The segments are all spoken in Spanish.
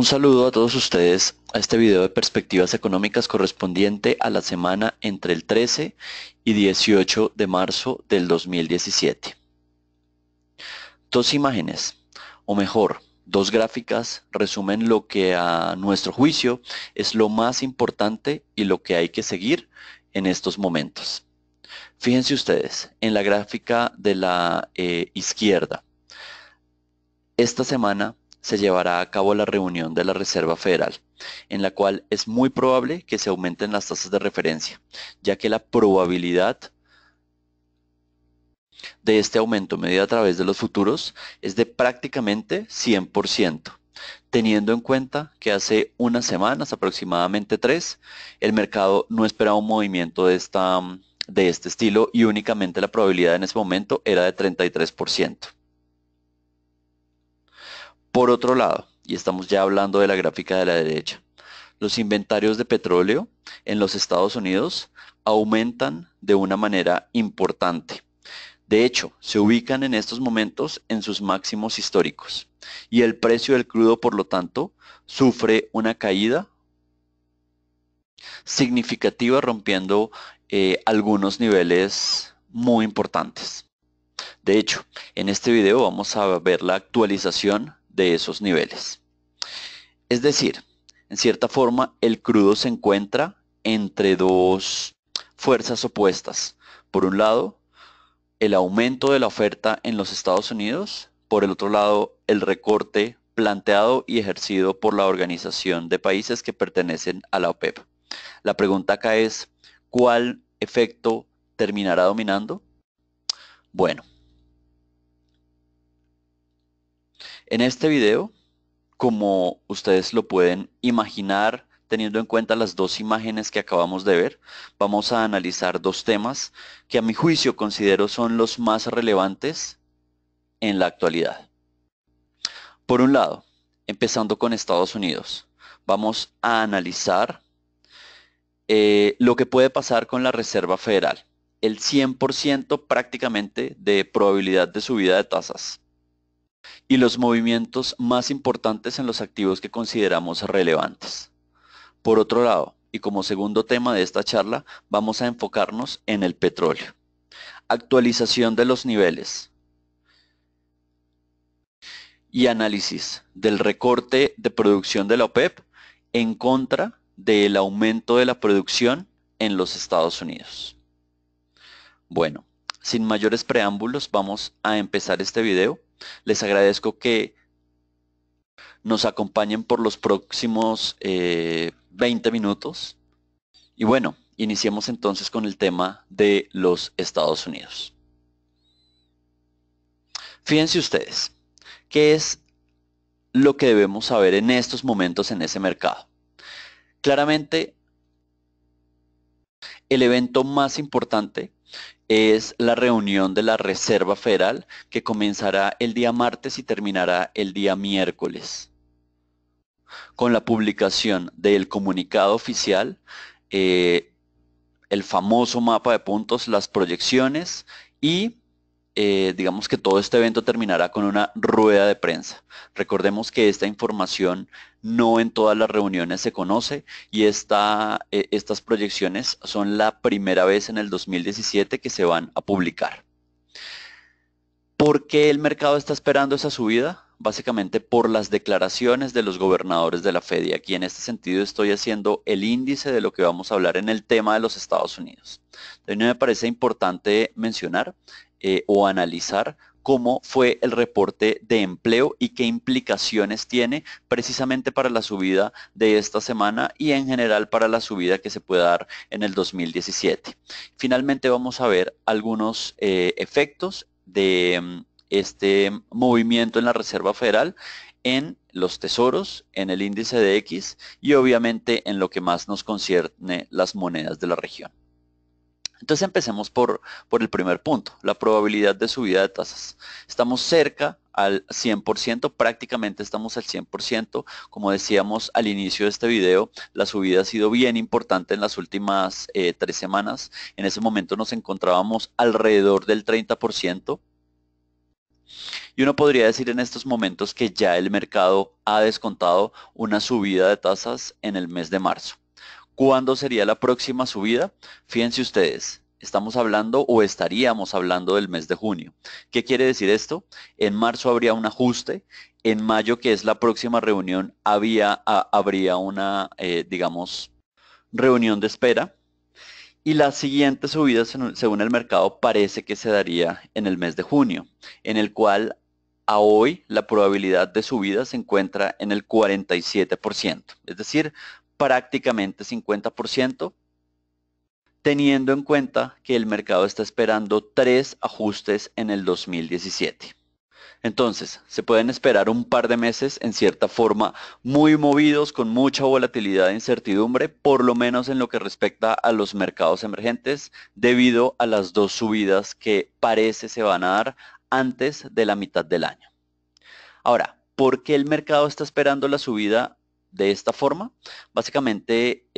saludo a todos ustedes a este video de perspectivas económicas correspondiente a la semana entre el 13 y 18 de marzo del 2017. Dos imágenes, o mejor, dos gráficas resumen lo que a nuestro juicio es lo más importante y lo que hay que seguir en estos momentos. Fíjense ustedes, en la gráfica de la izquierda, esta semana se llevará a cabo la reunión de la Reserva Federal, en la cual es muy probable que se aumenten las tasas de referencia, ya que la probabilidad de este aumento medido a través de los futuros es de prácticamente 100%, teniendo en cuenta que hace unas semanas, aproximadamente 3, el mercado no esperaba un movimiento de este estilo y únicamente la probabilidad en ese momento era de 33%. Por otro lado, y estamos ya hablando de la gráfica de la derecha, los inventarios de petróleo en los Estados Unidos aumentan de una manera importante. De hecho, se ubican en estos momentos en sus máximos históricos y el precio del crudo, por lo tanto, sufre una caída significativa, rompiendo algunos niveles muy importantes. De hecho, en este video vamos a ver la actualización de esos niveles. Es decir, en cierta forma, el crudo se encuentra entre dos fuerzas opuestas. Por un lado, el aumento de la oferta en los Estados Unidos. Por el otro lado, el recorte planteado y ejercido por la Organización de Países que pertenecen a la OPEP. La pregunta acá es, ¿cuál efecto terminará dominando? Bueno, en este video, como ustedes lo pueden imaginar, teniendo en cuenta las dos imágenes que acabamos de ver, vamos a analizar dos temas que a mi juicio considero son los más relevantes en la actualidad. Por un lado, empezando con Estados Unidos, vamos a analizar lo que puede pasar con la Reserva Federal. El 100% prácticamente de probabilidad de subida de tasas y los movimientos más importantes en los activos que consideramos relevantes. Por otro lado, y como segundo tema de esta charla, vamos a enfocarnos en el petróleo. Actualización de los niveles y análisis del recorte de producción de la OPEP en contra del aumento de la producción en los Estados Unidos. Bueno, sin mayores preámbulos, vamos a empezar este video. Les agradezco que nos acompañen por los próximos 20 minutos. Y bueno, iniciemos entonces con el tema de los Estados Unidos. Fíjense ustedes, ¿qué es lo que debemos saber en estos momentos en ese mercado? Claramente, el evento más importante es la reunión de la Reserva Federal que comenzará el día martes y terminará el día miércoles, con la publicación del comunicado oficial, el famoso mapa de puntos, las proyecciones y digamos que todo este evento terminará con una rueda de prensa. Recordemos que esta información no en todas las reuniones se conoce y estas proyecciones son la primera vez en el 2017 que se van a publicar. ¿Por qué el mercado está esperando esa subida? Básicamente por las declaraciones de los gobernadores de la Fed, y aquí en este sentido estoy haciendo el índice de lo que vamos a hablar en el tema de los Estados Unidos. Entonces me parece importante mencionar o analizar cómo fue el reporte de empleo y qué implicaciones tiene precisamente para la subida de esta semana y en general para la subida que se puede dar en el 2017. Finalmente vamos a ver algunos efectos de este movimiento en la Reserva Federal, en los tesoros, en el índice de X y obviamente en lo que más nos concierne, las monedas de la región. Entonces empecemos por el primer punto, la probabilidad de subida de tasas. Estamos cerca al 100%, prácticamente estamos al 100%. Como decíamos al inicio de este video, la subida ha sido bien importante en las últimas 3 semanas. En ese momento nos encontrábamos alrededor del 30%. Y uno podría decir en estos momentos que ya el mercado ha descontado una subida de tasas en el mes de marzo. ¿Cuándo sería la próxima subida? Fíjense ustedes, estamos hablando o estaríamos hablando del mes de junio. ¿Qué quiere decir esto? En marzo habría un ajuste, en mayo, que es la próxima reunión, habría una, digamos, reunión de espera. Y la siguiente subida, según el mercado, parece que se daría en el mes de junio, en el cual a hoy la probabilidad de subida se encuentra en el 47%, es decir, prácticamente 50%, teniendo en cuenta que el mercado está esperando 3 ajustes en el 2017. Entonces, se pueden esperar un par de meses en cierta forma muy movidos, con mucha volatilidad e incertidumbre, por lo menos en lo que respecta a los mercados emergentes, debido a las dos subidas que parece se van a dar antes de la mitad del año. Ahora, ¿por qué el mercado está esperando la subida de esta forma? Básicamente,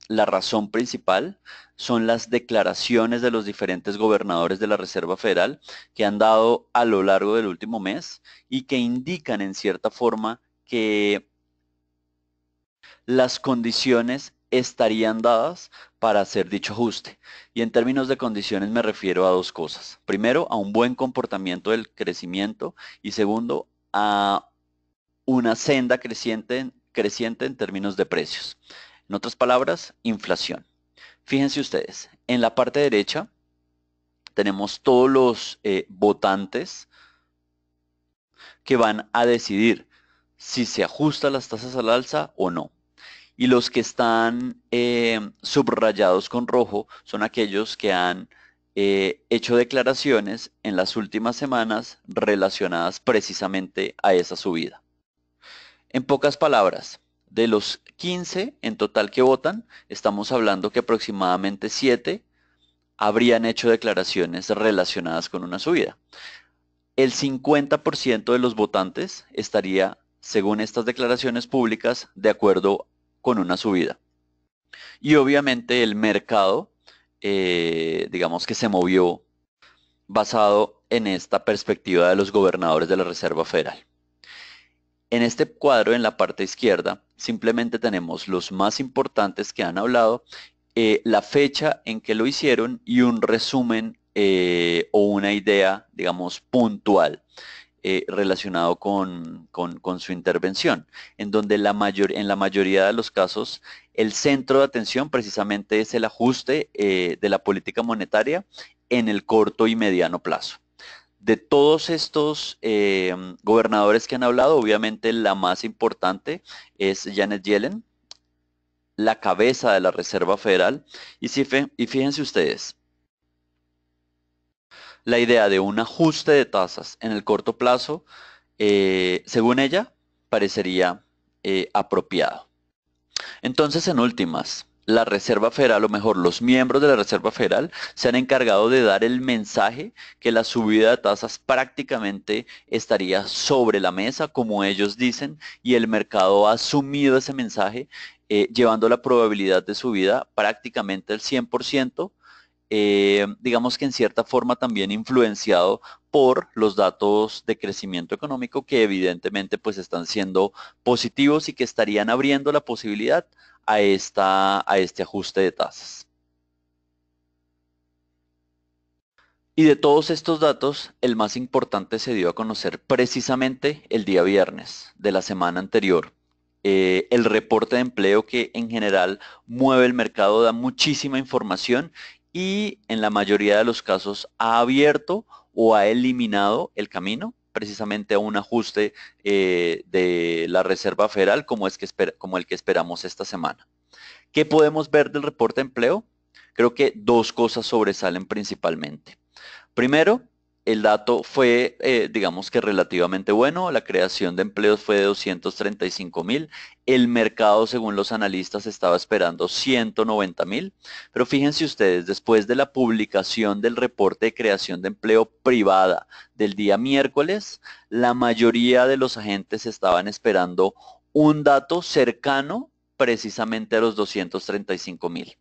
la razón principal son las declaraciones de los diferentes gobernadores de la Reserva Federal que han dado a lo largo del último mes y que indican en cierta forma que las condiciones estarían dadas para hacer dicho ajuste. Y en términos de condiciones me refiero a dos cosas. Primero, a un buen comportamiento del crecimiento y segundo, a una senda creciente en términos de precios. En otras palabras, inflación. Fíjense ustedes, en la parte derecha tenemos todos los votantes que van a decidir si se ajustan las tasas al alza o no. Y los que están subrayados con rojo son aquellos que han hecho declaraciones en las últimas semanas relacionadas precisamente a esa subida. En pocas palabras, de los 15 en total que votan, estamos hablando que aproximadamente 7 habrían hecho declaraciones relacionadas con una subida. El 50% de los votantes estaría, según estas declaraciones públicas, de acuerdo con una subida. Y obviamente el mercado, digamos que se movió basado en esta perspectiva de los gobernadores de la Reserva Federal. En este cuadro, en la parte izquierda, simplemente tenemos los más importantes que han hablado, la fecha en que lo hicieron y un resumen o una idea, digamos, puntual relacionado con su intervención, en donde en la mayoría de los casos el centro de atención precisamente es el ajuste de la política monetaria en el corto y mediano plazo. De todos estos gobernadores que han hablado, obviamente la más importante es Janet Yellen, la cabeza de la Reserva Federal. Y fíjense ustedes, la idea de un ajuste de tasas en el corto plazo, según ella, parecería apropiado. Entonces, en últimas, la Reserva Federal, o mejor, los miembros de la Reserva Federal, se han encargado de dar el mensaje que la subida de tasas prácticamente estaría sobre la mesa, como ellos dicen, y el mercado ha asumido ese mensaje, llevando la probabilidad de subida prácticamente al 100%, digamos que en cierta forma también influenciado por los datos de crecimiento económico que evidentemente pues están siendo positivos y que estarían abriendo la posibilidad a este ajuste de tasas. Y de todos estos datos, el más importante se dio a conocer precisamente el día viernes de la semana anterior. El reporte de empleo, que en general mueve el mercado, da muchísima información y en la mayoría de los casos ha abierto o ha eliminado el camino precisamente a un ajuste de la Reserva Federal como el que esperamos esta semana. ¿Qué podemos ver del reporte de empleo? Creo que dos cosas sobresalen principalmente. Primero, el dato fue, digamos que relativamente bueno. La creación de empleos fue de 235.000. El mercado, según los analistas, estaba esperando 190.000. Pero fíjense ustedes, después de la publicación del reporte de creación de empleo privada del día miércoles, la mayoría de los agentes estaban esperando un dato cercano precisamente a los 235.000.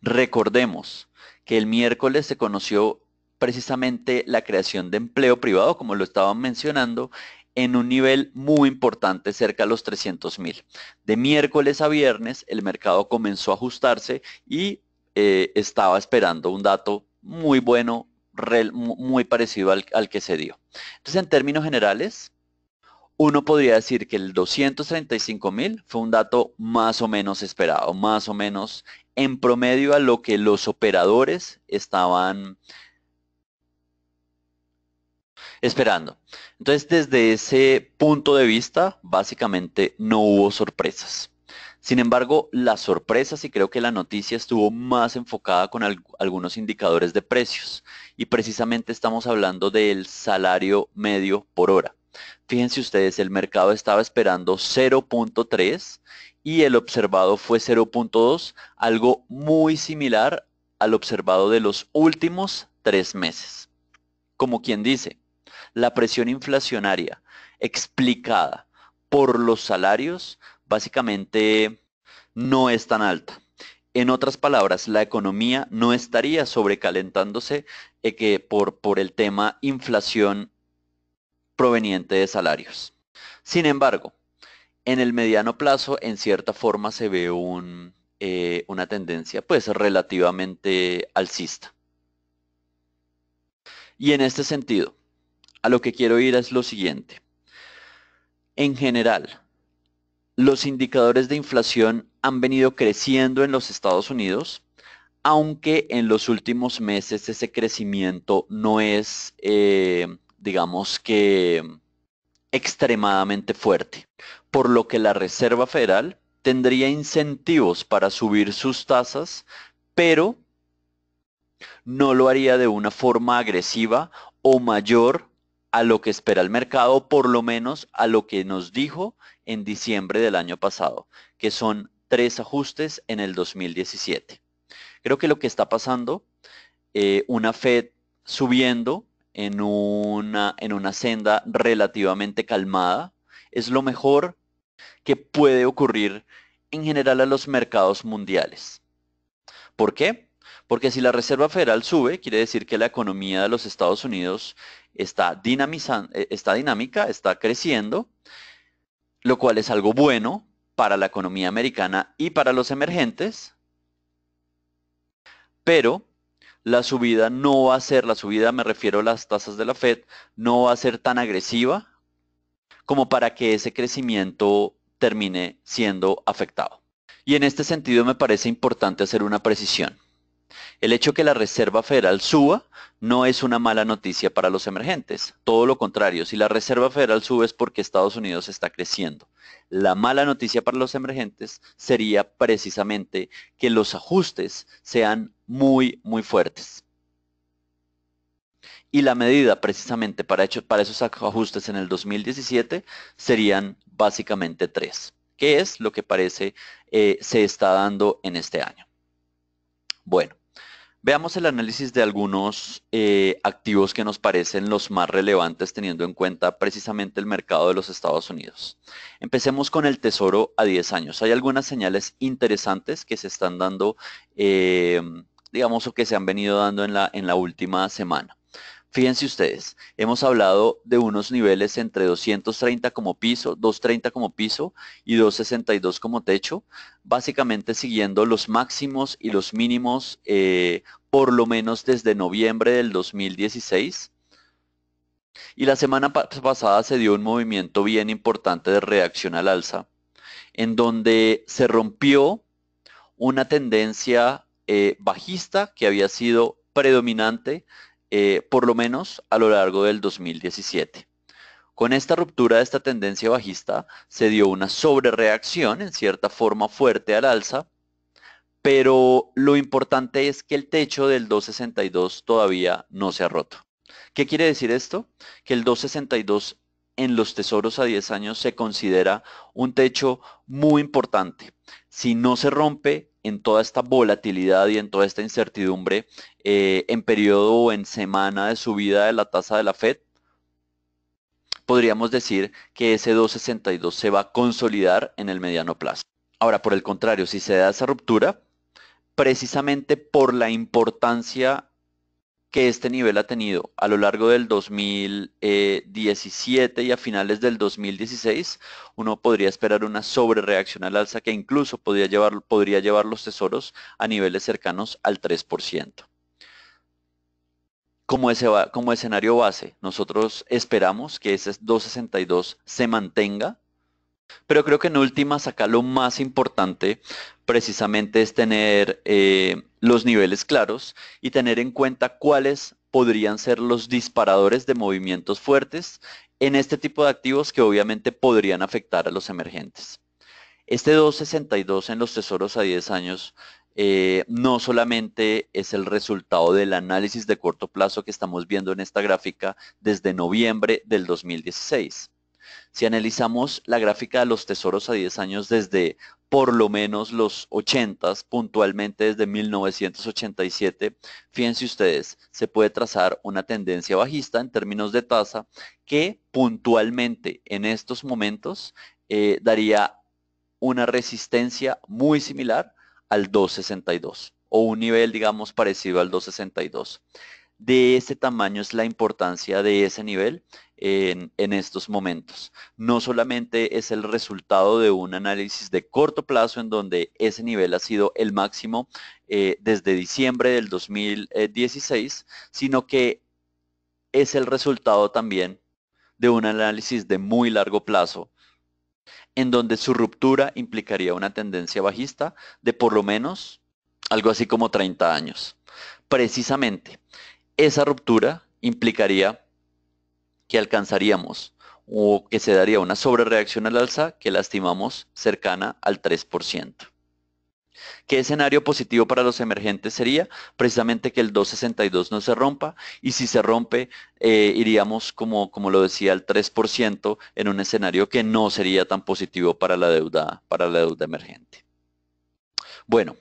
Recordemos que el miércoles se conoció precisamente la creación de empleo privado, como lo estaban mencionando, en un nivel muy importante, cerca de los 300.000. De miércoles a viernes, el mercado comenzó a ajustarse y estaba esperando un dato muy bueno, muy parecido al que se dio. Entonces, en términos generales, uno podría decir que el 235.000 fue un dato más o menos esperado, más o menos en promedio a lo que los operadores estaban esperando. Entonces, desde ese punto de vista, básicamente no hubo sorpresas. Sin embargo, las sorpresas, y creo que la noticia estuvo más enfocada con algunos indicadores de precios, y precisamente estamos hablando del salario medio por hora. Fíjense ustedes, el mercado estaba esperando 0.3 y el observado fue 0.2, algo muy similar al observado de los últimos 3 meses. Como quien dice, la presión inflacionaria explicada por los salarios básicamente no es tan alta. En otras palabras, la economía no estaría sobrecalentándose por el tema inflación proveniente de salarios. Sin embargo, en el mediano plazo, en cierta forma, se ve una tendencia pues relativamente alcista. Y en este sentido, a lo que quiero ir es lo siguiente. En general, los indicadores de inflación han venido creciendo en los Estados Unidos, aunque en los últimos meses ese crecimiento no es, digamos que, extremadamente fuerte, por lo que la Reserva Federal tendría incentivos para subir sus tasas, pero no lo haría de una forma agresiva o mayor a lo que espera el mercado, por lo menos a lo que nos dijo en diciembre del año pasado, que son 3 ajustes en el 2017. Creo que lo que está pasando, una Fed subiendo en una senda relativamente calmada, es lo mejor que puede ocurrir en general a los mercados mundiales. ¿Por qué? Porque si la Reserva Federal sube, quiere decir que la economía de los Estados Unidos está dinámica, está creciendo, lo cual es algo bueno para la economía americana y para los emergentes, pero la subida me refiero a las tasas de la Fed, no va a ser tan agresiva como para que ese crecimiento termine siendo afectado. Y en este sentido me parece importante hacer una precisión. El hecho que la Reserva Federal suba no es una mala noticia para los emergentes. Todo lo contrario, si la Reserva Federal sube es porque Estados Unidos está creciendo. La mala noticia para los emergentes sería precisamente que los ajustes sean muy, muy fuertes. Y la medida precisamente para esos ajustes en el 2017 serían básicamente 3, que es lo que parece se está dando en este año. Bueno. Veamos el análisis de algunos activos que nos parecen los más relevantes teniendo en cuenta precisamente el mercado de los Estados Unidos. Empecemos con el Tesoro a 10 años. Hay algunas señales interesantes que se están dando, digamos, o que se han venido dando en la última semana. Fíjense ustedes, hemos hablado de unos niveles entre 230 como piso, 230 como piso y 262 como techo, básicamente siguiendo los máximos y los mínimos por lo menos desde noviembre del 2016. Y la semana pasada se dio un movimiento bien importante de reacción al alza, en donde se rompió una tendencia bajista que había sido predominante por lo menos a lo largo del 2017. Con esta ruptura de esta tendencia bajista se dio una sobrereacción en cierta forma fuerte al alza, pero lo importante es que el techo del 262 todavía no se ha roto. ¿Qué quiere decir esto? Que el 262 en los tesoros a 10 años se considera un techo muy importante. Si no se rompe en toda esta volatilidad y en toda esta incertidumbre en periodo o en semana de subida de la tasa de la Fed, podríamos decir que ese 262 se va a consolidar en el mediano plazo. Ahora, por el contrario, si se da esa ruptura, precisamente por la importancia que este nivel ha tenido a lo largo del 2017 y a finales del 2016, uno podría esperar una sobrereacción al alza que incluso podría llevar los tesoros a niveles cercanos al 3%. Como escenario base, nosotros esperamos que ese 2.62 se mantenga, pero creo que en últimas acá lo más importante precisamente es tener los niveles claros y tener en cuenta cuáles podrían ser los disparadores de movimientos fuertes en este tipo de activos que obviamente podrían afectar a los emergentes. Este 2.62 en los tesoros a 10 años no solamente es el resultado del análisis de corto plazo que estamos viendo en esta gráfica desde noviembre del 2016. Si analizamos la gráfica de los tesoros a 10 años desde por lo menos los 80, puntualmente desde 1987, fíjense ustedes, se puede trazar una tendencia bajista en términos de tasa que puntualmente en estos momentos daría una resistencia muy similar al 2.62 o un nivel, digamos, parecido al 2.62. De ese tamaño es la importancia de ese nivel en estos momentos. No solamente es el resultado de un análisis de corto plazo en donde ese nivel ha sido el máximo desde diciembre del 2016, sino que es el resultado también de un análisis de muy largo plazo en donde su ruptura implicaría una tendencia bajista de por lo menos algo así como 30 años. Precisamente, esa ruptura implicaría que alcanzaríamos o que se daría una sobrereacción al alza que la estimamos cercana al 3%. ¿Qué escenario positivo para los emergentes sería? Precisamente que el 2.62 no se rompa y si se rompe iríamos, como lo decía, al 3% en un escenario que no sería tan positivo para la deuda emergente. Bueno,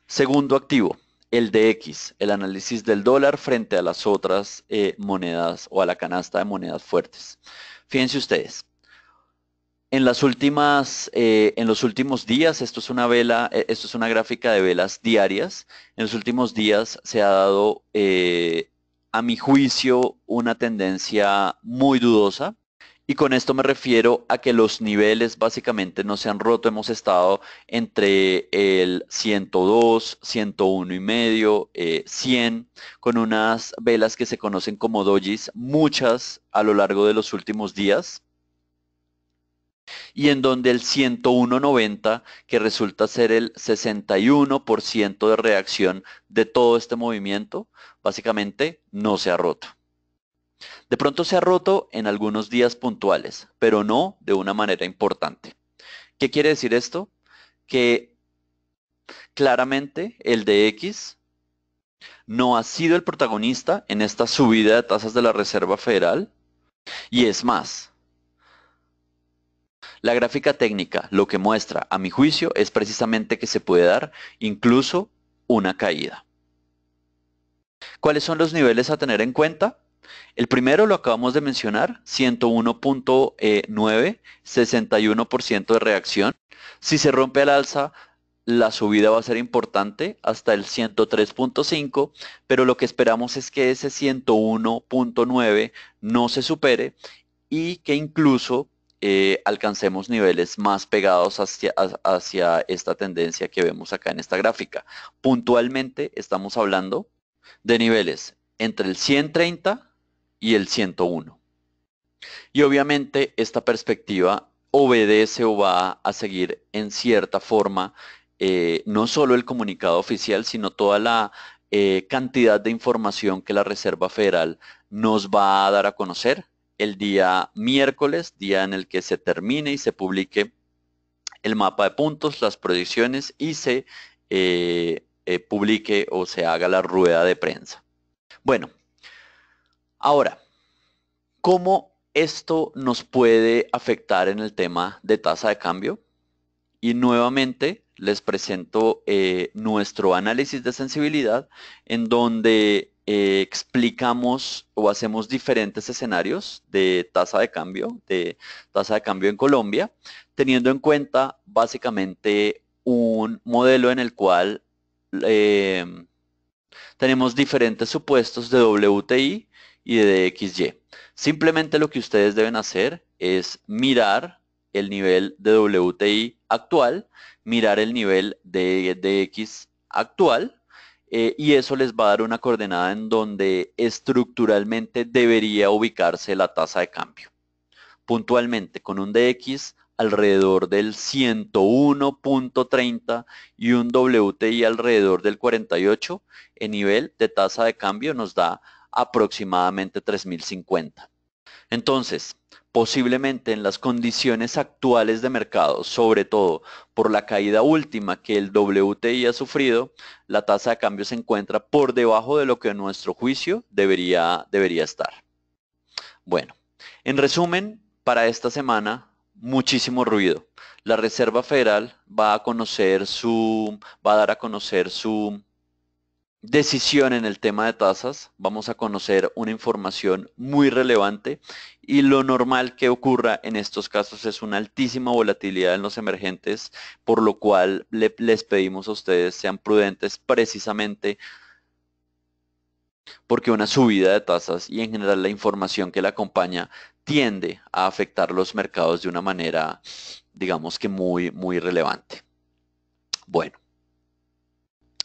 segundo activo, el DX, el análisis del dólar frente a las otras monedas o a la canasta de monedas fuertes. Fíjense ustedes, en los últimos días, esto es una gráfica de velas diarias. En los últimos días se ha dado, a mi juicio, una tendencia muy dudosa. Y con esto me refiero a que los niveles básicamente no se han roto. Hemos estado entre el 102, 101 y medio, 100, con unas velas que se conocen como dojis, muchas a lo largo de los últimos días y en donde el 101.90, que resulta ser el 61% de reacción de todo este movimiento, básicamente no se ha roto. De pronto se ha roto en algunos días puntuales, pero no de una manera importante. ¿Qué quiere decir esto? Que claramente el DX no ha sido el protagonista en esta subida de tasas de la Reserva Federal y es más, la gráfica técnica lo que muestra, a mi juicio, es precisamente que se puede dar incluso una caída. ¿Cuáles son los niveles a tener en cuenta? El primero lo acabamos de mencionar, 101.9, 61% de reacción. Si se rompe al alza, la subida va a ser importante hasta el 103.5, pero lo que esperamos es que ese 101.9 no se supere y que incluso alcancemos niveles más pegados hacia esta tendencia que vemos acá en esta gráfica. Puntualmente estamos hablando de niveles entre el 130 y el 101. Y obviamente esta perspectiva obedece o va a seguir en cierta forma no solo el comunicado oficial, sino toda la cantidad de información que la Reserva Federal nos va a dar a conocer el día miércoles, día en el que se termine y se publique el mapa de puntos, las predicciones y se publique o se haga la rueda de prensa. Bueno, ahora, ¿cómo esto nos puede afectar en el tema de tasa de cambio? Y nuevamente les presento nuestro análisis de sensibilidad en donde explicamos o hacemos diferentes escenarios de tasa de cambio en Colombia, teniendo en cuenta básicamente un modelo en el cual Tenemos diferentes supuestos de WTI y de DXY. Simplemente lo que ustedes deben hacer es mirar el nivel de WTI actual, mirar el nivel de DX actual, y eso les va a dar una coordenada en donde estructuralmente debería ubicarse la tasa de cambio. Puntualmente con un DX alrededor del 101.30 y un WTI alrededor del 48, el nivel de tasa de cambio nos da aproximadamente 3050. Entonces, posiblemente en las condiciones actuales de mercado, sobre todo por la caída última que el WTI ha sufrido, la tasa de cambio se encuentra por debajo de lo que a nuestro juicio debería estar. Bueno, en resumen, para esta semana, muchísimo ruido. La Reserva Federal va a dar a conocer su decisión en el tema de tasas. Vamos a conocer una información muy relevante y lo normal que ocurra en estos casos es una altísima volatilidad en los emergentes, por lo cual les pedimos a ustedes sean prudentes precisamente porque una subida de tasas y en general la información que la acompaña tiende a afectar los mercados de una manera, digamos que muy relevante. Bueno,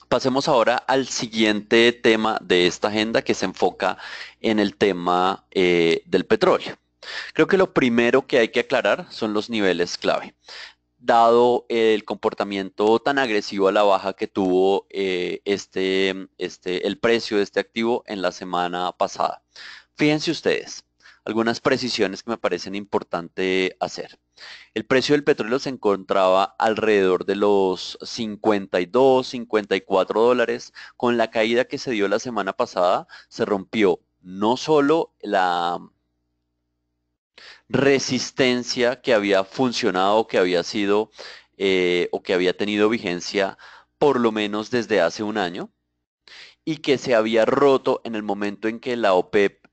pasemos ahora al siguiente tema de esta agenda que se enfoca en el tema del petróleo. Creo que lo primero que hay que aclarar son los niveles clave dado el comportamiento tan agresivo a la baja que tuvo el precio de este activo en la semana pasada. Fíjense ustedes, algunas precisiones que me parecen importante hacer. El precio del petróleo se encontraba alrededor de los 52, 54 dólares. Con la caída que se dio la semana pasada, se rompió no solo la resistencia que había funcionado, que había sido o que había tenido vigencia por lo menos desde hace un año y que se había roto en el momento en que la OPEP,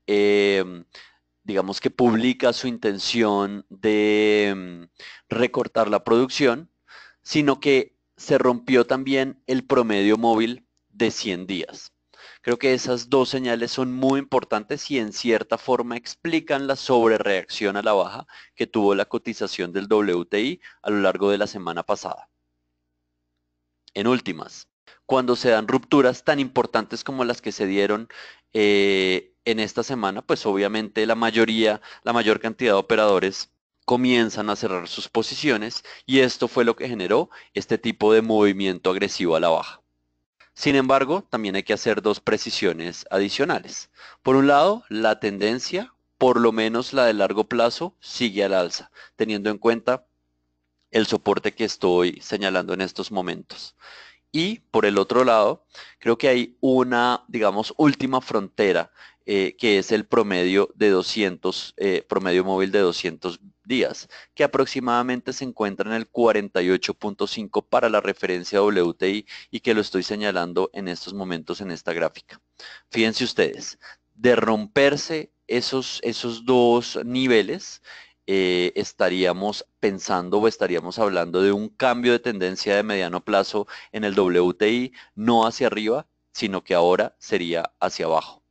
digamos que publica su intención de recortar la producción, sino que se rompió también el promedio móvil de 100 días. Creo que esas dos señales son muy importantes y en cierta forma explican la sobrereacción a la baja que tuvo la cotización del WTI a lo largo de la semana pasada. En últimas, cuando se dan rupturas tan importantes como las que se dieron en esta semana, pues obviamente la mayor cantidad de operadores comienzan a cerrar sus posiciones y esto fue lo que generó este tipo de movimiento agresivo a la baja. Sin embargo, también hay que hacer dos precisiones adicionales. Por un lado, la tendencia, por lo menos la de largo plazo, sigue al alza, teniendo en cuenta el soporte que estoy señalando en estos momentos. Y por el otro lado, creo que hay una, digamos, última frontera que es el promedio de 200, promedio móvil de 200 días, que aproximadamente se encuentra en el 48.5 para la referencia WTI y que lo estoy señalando en estos momentos en esta gráfica. Fíjense ustedes, de romperse esos dos niveles, estaríamos pensando o estaríamos hablando de un cambio de tendencia de mediano plazo en el WTI, no hacia arriba, sino que ahora sería hacia abajo.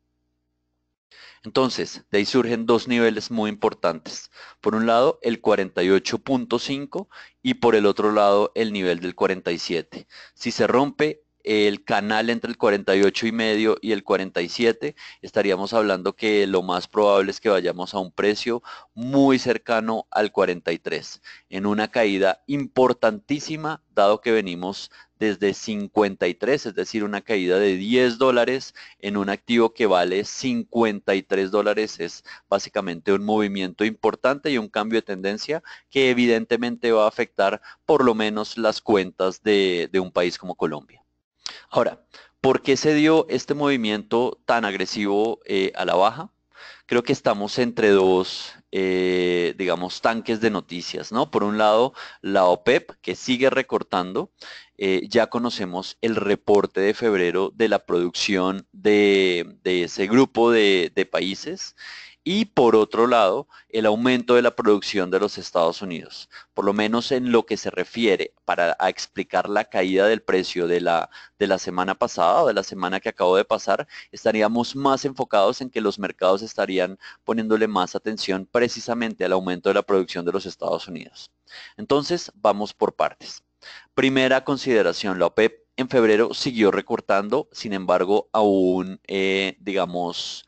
Entonces, de ahí surgen dos niveles muy importantes. Por un lado, el 48.5 y por el otro lado, el nivel del 47. Si se rompe el canal entre el 48,5 y el 47, estaríamos hablando que lo más probable es que vayamos a un precio muy cercano al 43, en una caída importantísima, dado que venimos desde 53, es decir, una caída de 10 dólares en un activo que vale 53 dólares. Es básicamente un movimiento importante y un cambio de tendencia que evidentemente va a afectar por lo menos las cuentas de un país como Colombia. Ahora, ¿por qué se dio este movimiento tan agresivo a la baja? Creo que estamos entre dos, digamos, tanques de noticias, ¿no? Por un lado, la OPEP, que sigue recortando. Ya conocemos el reporte de febrero de la producción de ese grupo de países. y por otro lado, el aumento de la producción de los Estados Unidos. Por lo menos en lo que se refiere a explicar la caída del precio de la semana pasada o de la semana que acabo de pasar, estaríamos más enfocados en que los mercados estarían poniéndole más atención precisamente al aumento de la producción de los Estados Unidos. Entonces, vamos por partes. Primera consideración, la OPEP en febrero siguió recortando, sin embargo, aún, digamos,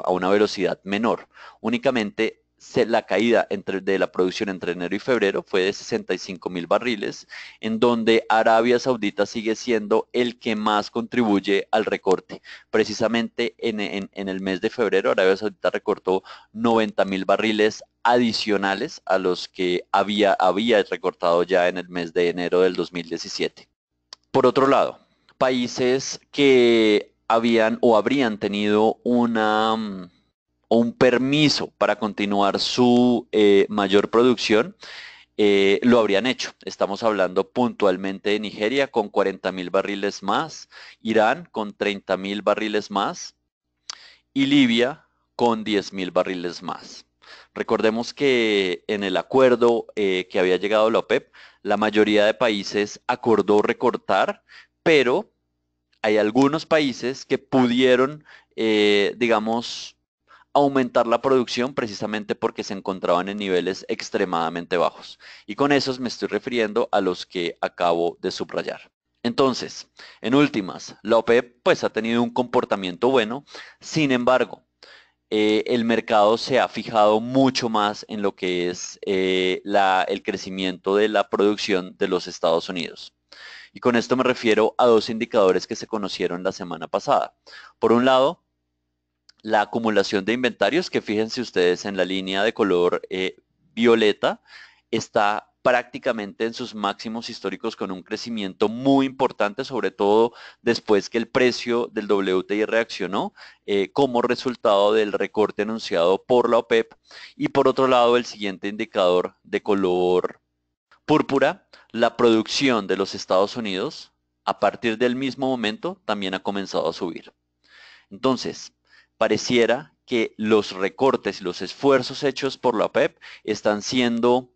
a una velocidad menor. Únicamente la caída de la producción entre enero y febrero fue de 65.000 barriles, en donde Arabia Saudita sigue siendo el que más contribuye al recorte. Precisamente en el mes de febrero, Arabia Saudita recortó 90.000 barriles adicionales a los que había recortado ya en el mes de enero del 2017. Por otro lado, países que habían o habrían tenido un permiso para continuar su mayor producción, lo habrían hecho. Estamos hablando puntualmente de Nigeria con 40.000 barriles más, Irán con 30.000 barriles más y Libia con 10.000 barriles más. Recordemos que en el acuerdo que había llegado la OPEP, la mayoría de países acordó recortar, pero hay algunos países que pudieron, digamos, aumentar la producción precisamente porque se encontraban en niveles extremadamente bajos. Y con esos me estoy refiriendo a los que acabo de subrayar. Entonces, en últimas, la OPEP pues ha tenido un comportamiento bueno, sin embargo, el mercado se ha fijado mucho más en lo que es el crecimiento de la producción de los Estados Unidos. Y con esto me refiero a dos indicadores que se conocieron la semana pasada. Por un lado, la acumulación de inventarios, que fíjense ustedes en la línea de color violeta, está prácticamente en sus máximos históricos con un crecimiento muy importante, sobre todo después que el precio del WTI reaccionó como resultado del recorte anunciado por la OPEP. Y por otro lado, el siguiente indicador de color púrpura, la producción de los Estados Unidos, a partir del mismo momento, también ha comenzado a subir. Entonces, pareciera que los recortes y los esfuerzos hechos por la OPEP están siendo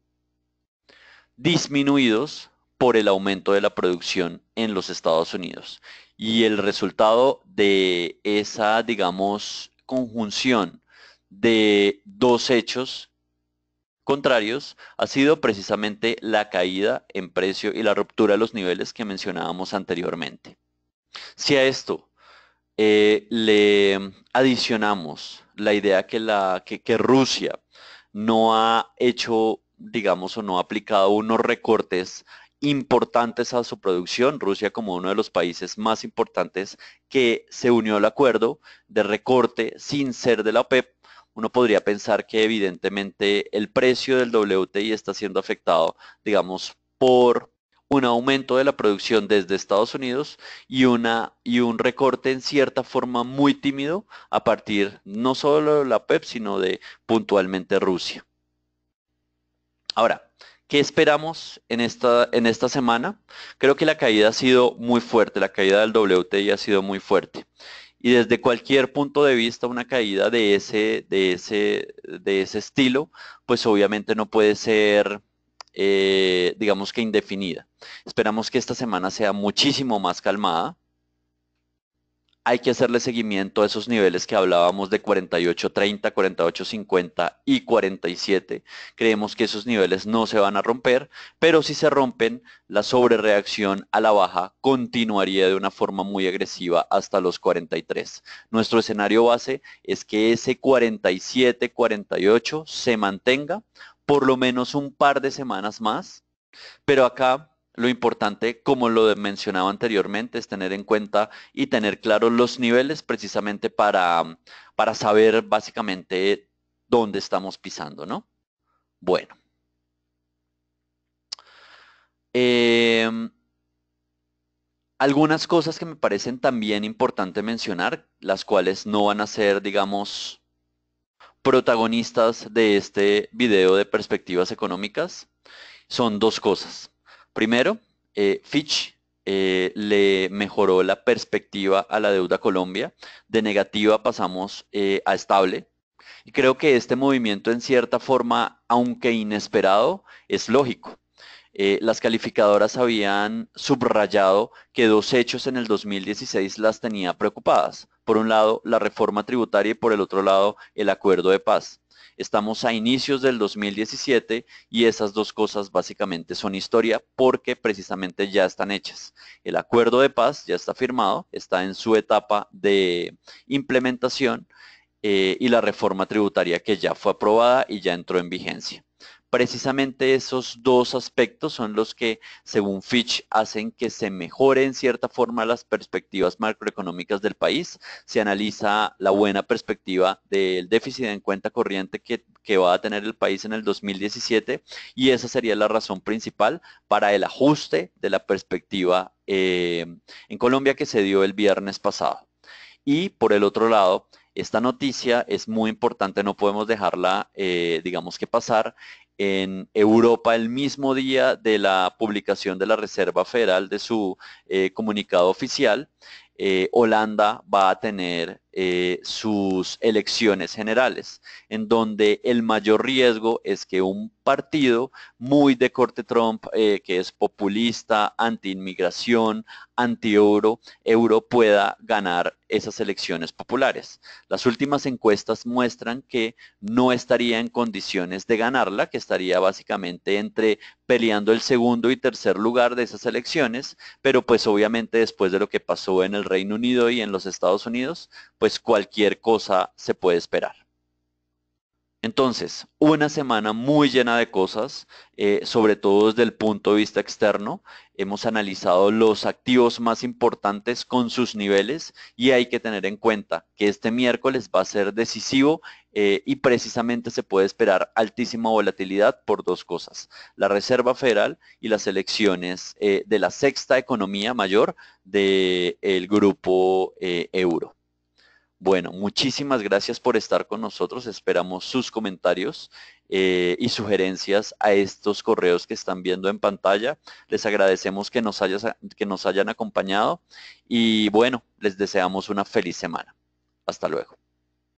disminuidos por el aumento de la producción en los Estados Unidos. Y el resultado de esa, digamos, conjunción de dos hechos contrarios ha sido precisamente la caída en precio y la ruptura de los niveles que mencionábamos anteriormente. Si a esto le adicionamos la idea que Rusia no ha hecho, digamos, o no ha aplicado unos recortes importantes a su producción. Rusia como uno de los países más importantes que se unió al acuerdo de recorte sin ser de la OPEP, uno podría pensar que evidentemente el precio del WTI está siendo afectado, digamos, por un aumento de la producción desde Estados Unidos y un recorte en cierta forma muy tímido a partir no solo de la PEP, sino de puntualmente Rusia. Ahora, ¿qué esperamos en esta semana? Creo que la caída ha sido muy fuerte, la caída del WTI ha sido muy fuerte. Y desde cualquier punto de vista, una caída de ese estilo, pues obviamente no puede ser, digamos que indefinida. Esperamos que esta semana sea muchísimo más calmada. Hay que hacerle seguimiento a esos niveles que hablábamos de 48.30, 48.50 y 47. Creemos que esos niveles no se van a romper, pero si se rompen, la sobrereacción a la baja continuaría de una forma muy agresiva hasta los 43. Nuestro escenario base es que ese 47, 48 se mantenga por lo menos un par de semanas más, pero acá lo importante, como lo mencionaba anteriormente, es tener en cuenta y tener claros los niveles precisamente para saber básicamente dónde estamos pisando, ¿no? Bueno. Algunas cosas que me parecen también importante mencionar, las cuales no van a ser, digamos, protagonistas de este video de perspectivas económicas, son dos cosas. Primero, Fitch le mejoró la perspectiva a la deuda Colombia. De negativa pasamos a estable. Y creo que este movimiento en cierta forma, aunque inesperado, es lógico. Las calificadoras habían subrayado que dos hechos en el 2016 las tenía preocupadas. Por un lado, la reforma tributaria y por el otro lado, el acuerdo de paz. Estamos a inicios del 2017 y esas dos cosas básicamente son historia porque precisamente ya están hechas. El acuerdo de paz ya está firmado, está en su etapa de implementación y la reforma tributaria que ya fue aprobada y ya entró en vigencia. Precisamente esos dos aspectos son los que, según Fitch, hacen que se mejore en cierta forma las perspectivas macroeconómicas del país. Se analiza la buena perspectiva del déficit en cuenta corriente que va a tener el país en el 2017 y esa sería la razón principal para el ajuste de la perspectiva en Colombia que se dio el viernes pasado. Y por el otro lado, esta noticia es muy importante, no podemos dejarla, digamos que pasar. En Europa, el mismo día de la publicación de la Reserva Federal de su comunicado oficial, Holanda va a tener sus elecciones generales, en donde el mayor riesgo es que un partido muy de corte Trump, que es populista, anti-inmigración, anti-euro, euro pueda ganar esas elecciones populares. Las últimas encuestas muestran que no estaría en condiciones de ganarla, que estaría básicamente entre peleando el segundo y tercer lugar de esas elecciones, pero pues obviamente después de lo que pasó en el Reino Unido y en los Estados Unidos, pues cualquier cosa se puede esperar. Entonces, una semana muy llena de cosas, sobre todo desde el punto de vista externo. Hemos analizado los activos más importantes con sus niveles y hay que tener en cuenta que este miércoles va a ser decisivo y precisamente se puede esperar altísima volatilidad por dos cosas. La Reserva Federal y las elecciones de la sexta economía mayor del grupo euro. Bueno, muchísimas gracias por estar con nosotros. Esperamos sus comentarios y sugerencias a estos correos que están viendo en pantalla. Les agradecemos que nos hayan acompañado y bueno, les deseamos una feliz semana. Hasta luego.